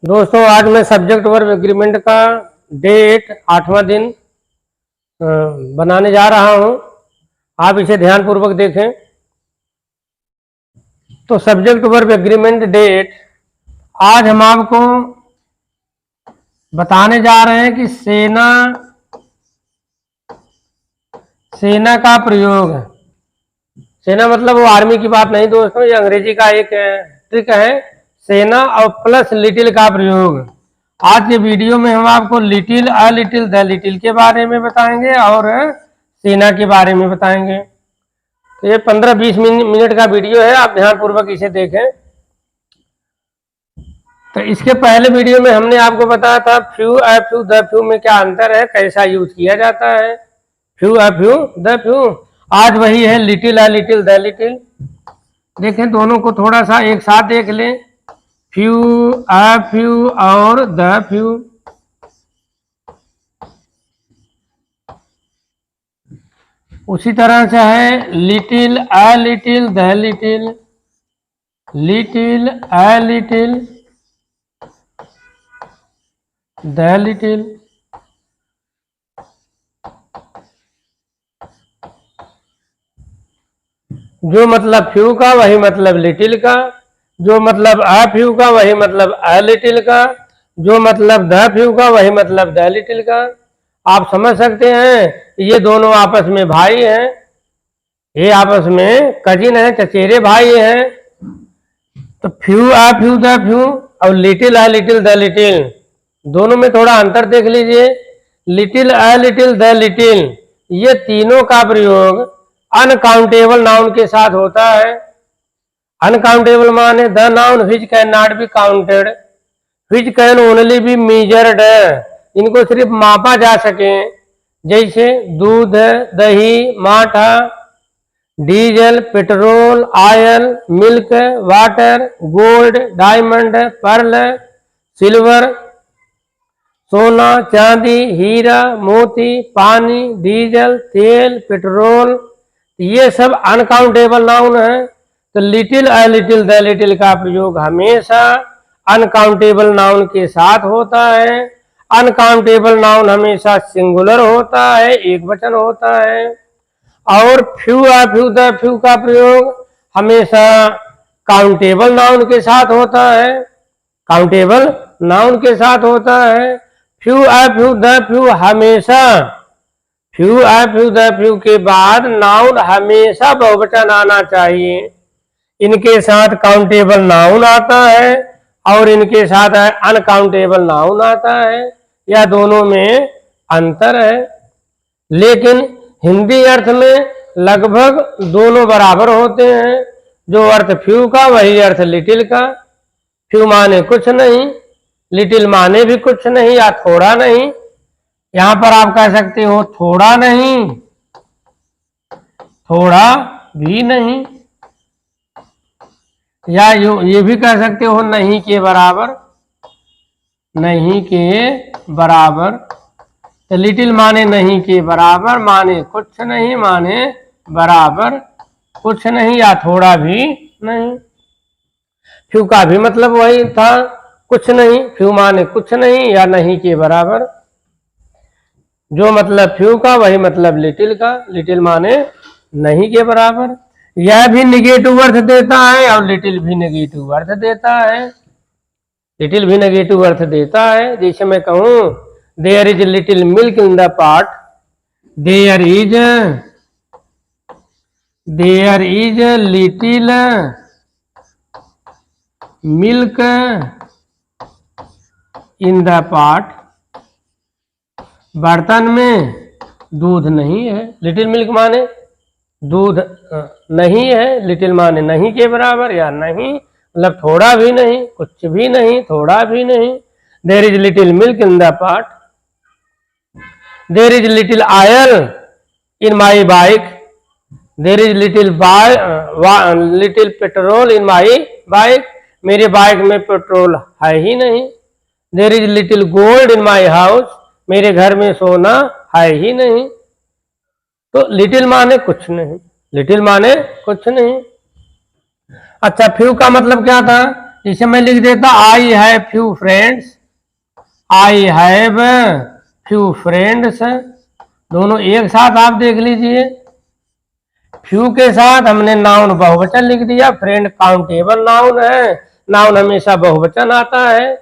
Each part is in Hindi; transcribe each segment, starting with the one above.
दोस्तों आज मैं सब्जेक्ट वर्ब एग्रीमेंट का डेट 8वां दिन बनाने जा रहा हूं। आप इसे ध्यानपूर्वक देखें। तो सब्जेक्ट वर्ब एग्रीमेंट डेट आज हम आपको बताने जा रहे हैं कि सेना का प्रयोग। सेना मतलब वो आर्मी की बात नहीं दोस्तों, ये अंग्रेजी का एक ट्रिक है। सेना और प्लस लिटिल का प्रयोग। आज के वीडियो में हम आपको little, a little, the little के बारे में बताएंगे और सेना के बारे में बताएंगे। तो ये 15-20 मिनट का वीडियो है, आप ध्यानपूर्वक इसे देखें। तो इसके पहले वीडियो में हमने आपको बताया था few, a few, the few में क्या अंतर है, कैसा यूज किया जाता है। Few, a few, the few. आज वही है little, a little, the little. देखें दोनों को थोड़ा सा एक साथ देख लें। फ्यू, अ फ्यू और द फ्यू। उसी तरह से है little, a little, the little, little, a little, the little. जो मतलब फ्यू का वही मतलब लिटिल का, जो मतलब अ फ्यू का वही मतलब अ लिटिल का, जो मतलब द फ्यू का वही मतलब द लिटिल का। आप समझ सकते हैं ये दोनों आपस में भाई हैं, ये आपस में कजिन है, चचेरे भाई हैं। तो few, a few, the few और little, a little, the little, दोनों में थोड़ा अंतर देख लीजिए। Little, a little, the little, ये तीनों का प्रयोग अनकाउंटेबल नाउन के साथ होता है। अनकाउंटेबल माने the noun which can not be counted, which can only be measured, इनको सिर्फ मापा जा सके। जैसे दूध, दही, माठा, diesel, petrol, oil, milk, water, gold, diamond, pearl, silver, सोना, चांदी, हीरा, मोती, पानी, डीजल, तेल, पेट्रोल, ये सब अनकाउंटेबल नाउन है। तो little, a little, the little का प्रयोग हमेशा अनकाउंटेबल नाउन के साथ होता है। अनकाउंटेबल नाउन हमेशा सिंगुलर होता है, एक वचन होता है। और few, a few, the few का प्रयोग हमेशा काउंटेबल नाउन के साथ होता है, काउंटेबल नाउन के साथ होता है। Few, a few, the few हमेशा, few, a few, the few के बाद नाउन हमेशा बहुवचन आना चाहिए। इनके साथ काउंटेबल नाउन आता है और इनके साथ अनकाउंटेबल नाउन आता है। यह दोनों में अंतर है, लेकिन हिंदी अर्थ में लगभग दोनों बराबर होते हैं। जो अर्थ फ्यू का वही अर्थ लिटिल का। फ्यू माने कुछ नहीं, लिटिल माने भी कुछ नहीं या थोड़ा नहीं। यहां पर आप कह सकते हो थोड़ा नहीं, थोड़ा भी नहीं, या ये भी कह सकते हो नहीं के बराबर, नहीं के बराबर। तो लिटिल माने नहीं के बराबर, माने कुछ नहीं, माने बराबर कुछ नहीं या थोड़ा भी नहीं। फ्यू का भी मतलब वही था, कुछ नहीं। फ्यू माने कुछ नहीं या नहीं के बराबर। जो मतलब फ्यू का वही मतलब लिटिल का, लिटिल माने नहीं के बराबर। यह भी निगेटिव अर्थ देता है और लिटिल भी निगेटिव अर्थ देता है, लिटिल भी नेगेटिव अर्थ देता है। जैसे मैं कहूं there is little milk in the pot, there is little milk in the pot, बर्तन में दूध नहीं है। लिटिल मिल्क माने दूध नहीं है, लिटिल माने नहीं के बराबर या नहीं मतलब थोड़ा भी नहीं, कुछ भी नहीं, थोड़ा भी नहीं। There is little milk in the pot, there is little oil in my bike, there is little petrol in my bike, मेरे बाइक में पेट्रोल है ही नहीं। There is little gold in my house, मेरे घर में सोना है ही नहीं। तो लिटिल माने कुछ नहीं, लिटिल माने कुछ नहीं। अच्छा फ्यू का मतलब क्या था? इसे मैं लिख देता I have few friends, I have few friends, दोनों एक साथ आप देख लीजिए। फ्यू के साथ हमने नाउन बहुवचन लिख दिया, फ्रेंड काउंटेबल नाउन है, नाउन हमेशा बहुवचन आता है।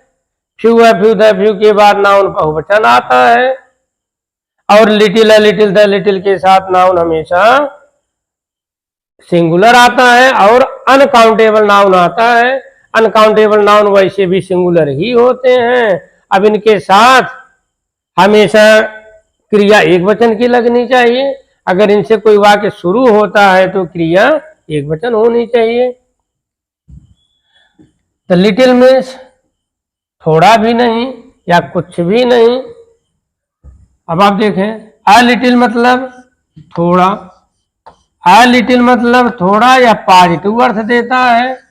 फ्यू है फ्यू द फ्यू के बाद नाउन बहुवचन आता है, और लिटिल है लिटिल द लिटिल के साथ नाउन हमेशा सिंगुलर आता है, और अनकाउंटेबल नाउन आता है। अनकाउंटेबल नाउन वैसे भी सिंगुलर ही होते हैं। अब इनके साथ हमेशा क्रिया एक वचन की लगनी चाहिए। अगर इनसे कोई वाक्य शुरू होता है तो क्रिया एक वचन होनी चाहिए। द लिटिल मीन्स थोड़ा भी नहीं या कुछ भी नहीं। अब आप देखें, अ लिटिल मतलब थोड़ा, अ लिटिल मतलब थोड़ा या पॉजिटिव अर्थ देता है।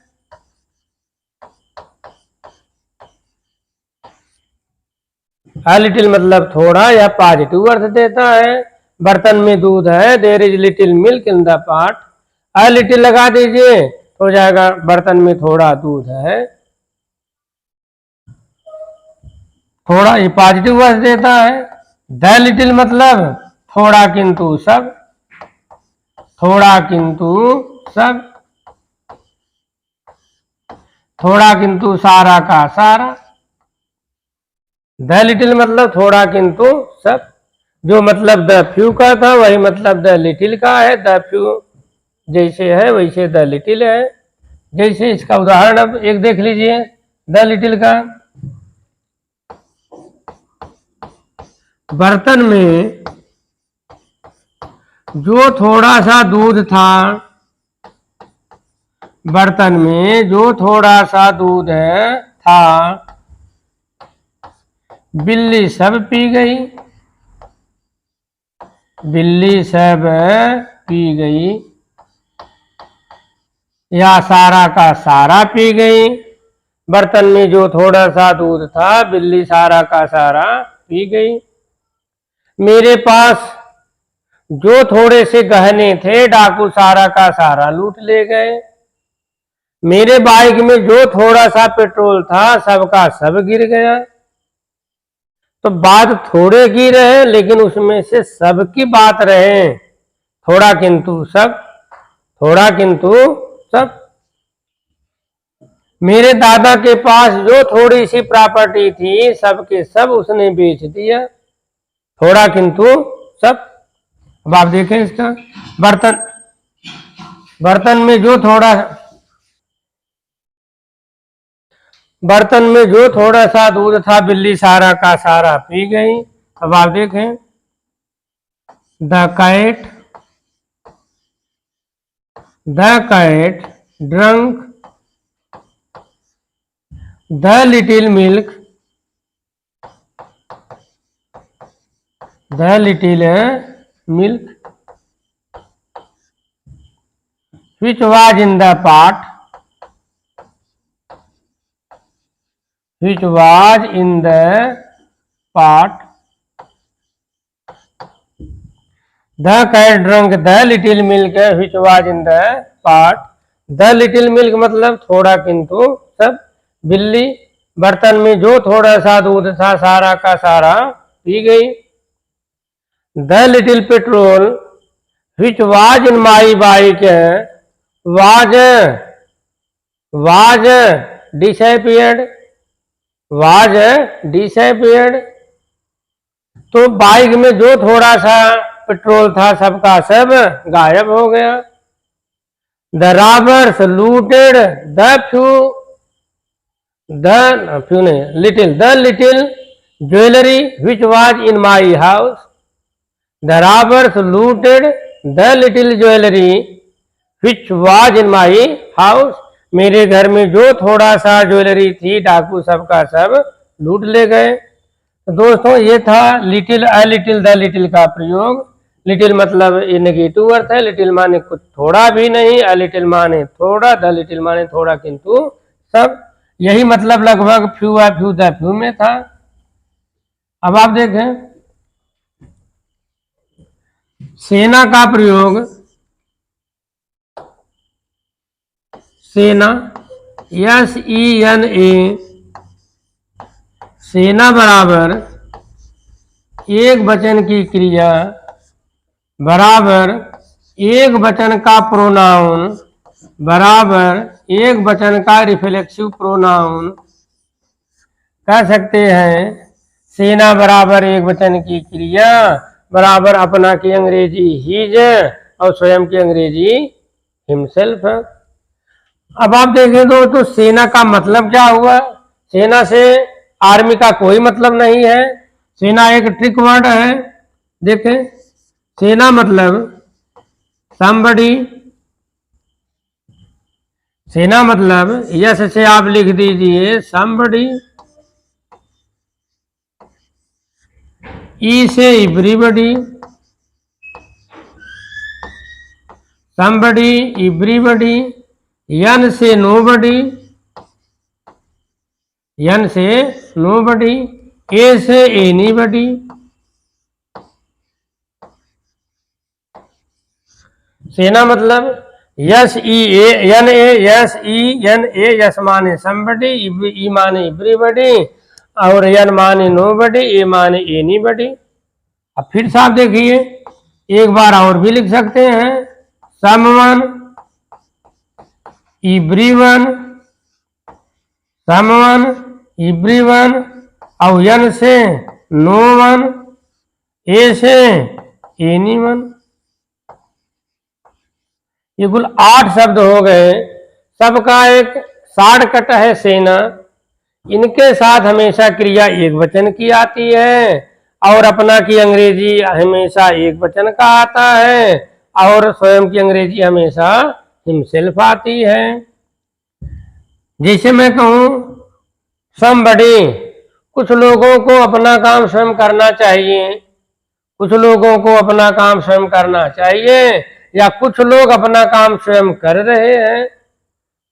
अ लिटिल मतलब थोड़ा या पॉजिटिव अर्थ देता है। बर्तन में दूध है, there is little milk in the pot, a little लगा दीजिए हो जाएगा बर्तन में थोड़ा दूध है। थोड़ा ये पॉजिटिव अर्थ देता है। द लिटिल मतलब थोड़ा किंतु सब, थोड़ा किंतु सब, थोड़ा किंतु सारा का सारा। द लिटिल मतलब थोड़ा किंतु सब, जो मतलब द फ्यू का था वही मतलब द लिटिल का है। द फ्यू जैसे है वैसे द लिटिल है। जैसे इसका उदाहरण अब एक देख लीजिए द लिटिल का। बर्तन में जो थोड़ा सा दूध था, बर्तन में जो थोड़ा सा दूध था, बिल्ली सब पी गई, बिल्ली सब पी गई, या सारा का सारा पी गई। बर्तन में जो थोड़ा सा दूध था बिल्ली सारा का सारा पी गई। मेरे पास जो थोड़े से गहने थे डाकू सारा का सारा लूट ले गए। मेरे बाइक में जो थोड़ा सा पेट्रोल था सबका सब गिर गया। तो बात थोड़े की रहे लेकिन उसमें से सबकी बात रहे, थोड़ा किंतु सब, थोड़ा किंतु सब। मेरे दादा के पास जो थोड़ी सी प्रॉपर्टी थी सबके सब उसने बेच दिया, थोड़ा किंतु सब। अब आप देखें इसका, बर्तन, बर्तन में जो थोड़ा, बर्तन में जो थोड़ा सा दूध था बिल्ली सारा का सारा पी गई। अब आप देखें, the cat, the cat drunk the little milk, the little milk which was in the pot, which was in the pot. The cat drank the little milk which was in the pot. The little milk मतलब थोड़ा किंतु सब। बिल्ली बर्तन में जो थोड़ा सा दूध था सारा का सारा पी गई। The little petrol which was in my bike was disappeared, was disappeared। तो बाइक में जो थोड़ा सा पेट्रोल था सबका सब गायब हो गया। The robbers looted the few, the few नहीं little, the little jewellery which was in my house. The robbers looted the little jewellery which was in my house. मेरे घर में जो थोड़ा सा ज्वेलरी थी डाकू सबका सब लूट ले गए। तो दोस्तों ये था little, a little, the little का प्रयोग। लिटिल मतलब ये नेगेटिव अर्थ है, लिटिल माने कुछ थोड़ा भी नहीं, अ लिटिल माने थोड़ा, द लिटिल माने थोड़ा किंतु सब। यही मतलब लगभग few uh few the few में था। अब आप देखें सेना का प्रयोग, सेना SENA सेना बराबर एक वचन की क्रिया बराबर एक वचन का प्रोनाउन बराबर एक वचन का रिफ्लेक्सिव प्रोनाउन कह सकते हैं। सेना बराबर एक वचन की क्रिया बराबर अपना की अंग्रेजी हीज और स्वयं की अंग्रेजी हिमसेल्फ। अब आप देखें तो सेना का मतलब क्या हुआ? सेना से आर्मी का कोई मतलब नहीं है। सेना एक ट्रिक वर्ड है। देखें, सेना मतलब somebody, सेना मतलब यस से आप लिख दीजिए somebody, ई से एवरीबॉडी, somebody, एवरीबॉडी, यन से नोबडी, यन से नोबडी, ए से एनीबडी, सेना मतलब S E N A, S E N A, S माने समबडी, ई माने एवरीबडी और एन माने नोबडी, ए माने एनीबडी। अब फिर से आप देखिए, एक बार और भी लिख सकते हैं समवन, एवरीवन, समवन, एवरीवन और एन से नो वन, ए से एनीवन। ये कुल 8 शब्द हो गए। सबका एक शॉर्टकट है सेना। इनके साथ हमेशा क्रिया एक वचन की आती है और अपना की अंग्रेजी हमेशा एक वचन का आता है और स्वयं की अंग्रेजी हमेशा हिमसेल्फ आती है। जैसे मैं कहूं समबडी, कुछ लोगों को अपना काम स्वयं करना चाहिए, कुछ लोगों को अपना काम स्वयं करना चाहिए या कुछ लोग अपना काम स्वयं कर रहे हैं,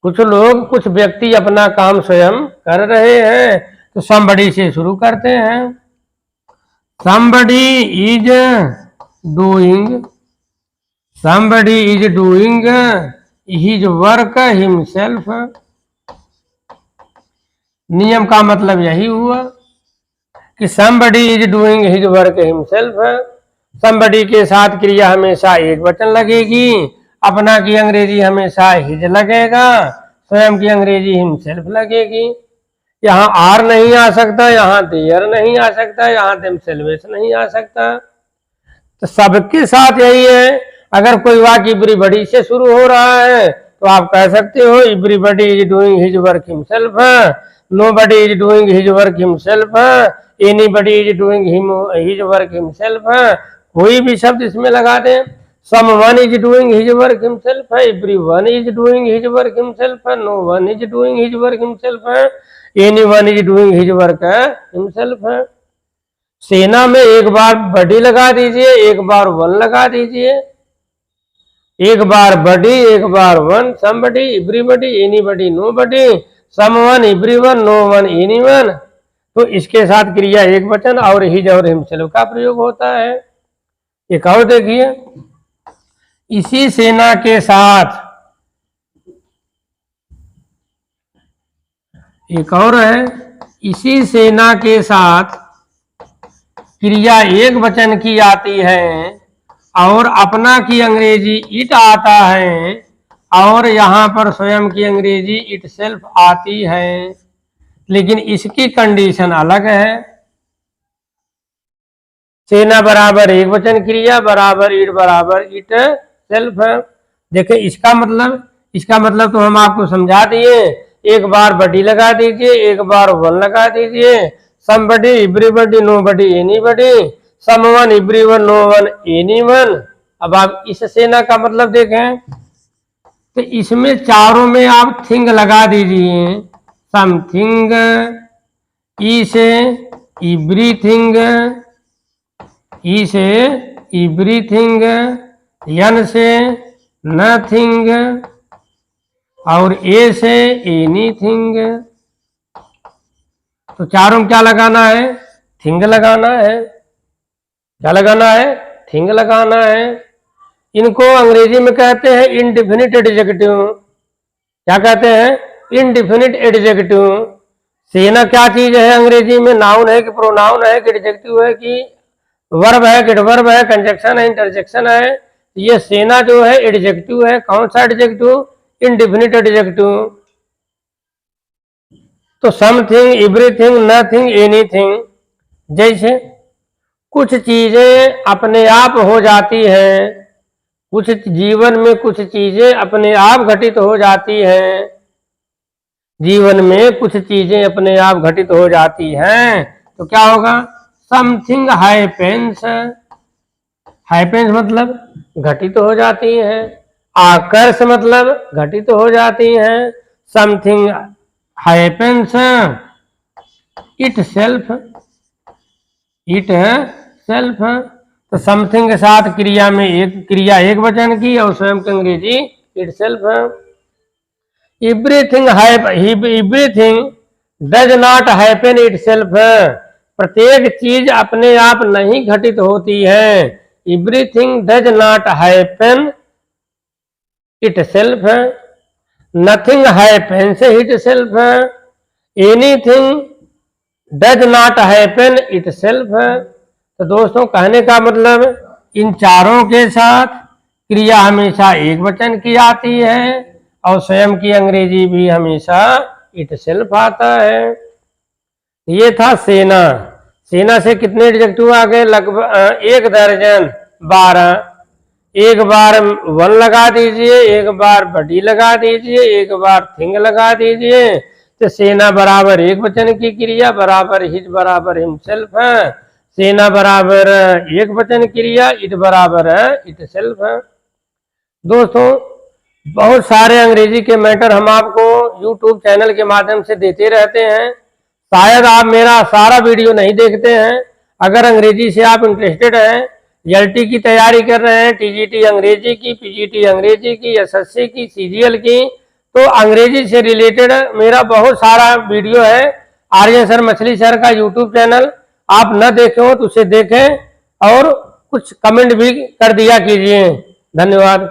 कुछ लोग कुछ व्यक्ति अपना काम स्वयं कर रहे हैं। तो समबडी से शुरू करते हैं। Somebody is doing, somebody is doing his work himself. नियम का मतलब यही हुआ कि somebody is doing his work himself। somebody के साथ क्रिया हमेशा एक वचन लगेगी, अपना की अंग्रेजी हमेशा his लगेगा, स्वयं की अंग्रेजी himself लगेगी। यहाँ आर नहीं आ सकता, यहाँ देयर नहीं आ सकता, यहाँ themselves नहीं आ सकता। तो सबके साथ यही है। अगर कोई वाक्य एवरीबॉडी से शुरू हो रहा है तो आप कह सकते हो everybody is doing his work himself, nobody is doing his work himself, anybody is doing his work himself. कोई भी शब्द इसमें लगा दें। Someone is doing his work himself, everyone is doing his work himself, no one is doing his work himself, anyone is doing his work himself. सेना में एक बार बडी लगा दीजिए, एक बार वन लगा दीजिए, एक बार बडी, एक बार one, somebody, everybody, anybody, nobody, someone, everyone, no one, anyone. तो इसके साथ क्रिया एक वचन और हिज और हिमसेल्फ का प्रयोग होता है। एक और देखिए, इसी सेना के साथ एक और है, इसी सेना के साथ क्रिया एक वचन की आती है और अपना की अंग्रेजी इट आता है और यहाँ पर स्वयं की अंग्रेजी इट सेल्फ आती है, लेकिन इसकी कंडीशन अलग है। सेना बराबर एक वचन क्रिया बराबर इट सेल्फ। देखें इसका मतलब तो हम आपको समझा दिए। एक बार बडी लगा दीजिए, एक बार वन लगा दीजिए, somebody, everybody, nobody, anybody, someone, everyone, no one, anyone. अब आप इस सेना का मतलब देखें तो इसमें चारों में आप थिंग लगा दीजिए। समथिंग, ई से एवरीथिंग, ई से एवरीथिंग, यन से नथिंग और ए से एनीथिंग। तो चारों में क्या लगाना है? थिंग लगाना है। क्या लगाना है? थिंग लगाना है। इनको अंग्रेजी में कहते हैं इंडेफिनिट एडजेक्टिव। क्या कहते हैं? Indefinite adjective. सेना क्या चीज है अंग्रेजी में? नाउन है कि प्रोनाउन है कि एडजेक्टिव है कि वर्ब है कि एडवर्ब है, कंजक्शन है, इंटरजेक्शन है? ये सेना जो है एडजेक्टिव है। कौन सा एडजेक्टिव? Indefinite adjective. तो समथिंग, एवरीथिंग, नथिंग, एनीथिंग। जैसे कुछ चीजें अपने आप हो जाती हैं, कुछ जीवन में कुछ चीजें अपने आप घटित हो जाती हैं, जीवन में कुछ चीजें अपने आप घटित हो जाती हैं, तो क्या होगा? Something happens. हैपेंस मतलब घटित हो जाती हैं। आकर्ष मतलब घटित हो जाती हैं। Something happens it self, it self. तो समथिंग के साथ क्रिया में क्रिया एक वचन की और स्वयं की अंग्रेजी इट सेल्फ है। Everything does not happen it self. प्रत्येक चीज अपने आप नहीं घटित होती है। Everything does not happen it self. Nothing happens it self. Anything does not happen it self. तो दोस्तों कहने का मतलब इन चारों के साथ क्रिया हमेशा एक वचन की आती है और स्वयं की अंग्रेजी भी हमेशा इट सेल्फ आता है। ये था सेना। सेना से कितने एडजेक्टिव आ गए? लगभग 1 दर्जन 12। एक बार वन लगा दीजिए, एक बार बडी लगा दीजिए, एक बार थिंग लगा दीजिए। तो सेना बराबर एक वचन की क्रिया बराबर हिज बराबर हिमसेल्फ है। सेना बराबर एक वचन क्रिया, इट बराबर इट सेल्फ है। दोस्तों बहुत सारे अंग्रेजी के मैटर हम आपको YouTube चैनल के माध्यम से देते रहते हैं। शायद आप मेरा सारा वीडियो नहीं देखते हैं। अगर अंग्रेजी से आप इंटरेस्टेड हैं, LT की तैयारी कर रहे हैं, TGT अंग्रेजी की, PGT अंग्रेजी की, SSC की, CGL की, तो अंग्रेजी से रिलेटेड मेरा बहुत सारा वीडियो है। आर्यन सर मछली सर का YouTube चैनल आप न देखे हो तो उसे देखें और कुछ कमेंट भी कर दिया कीजिए। धन्यवाद।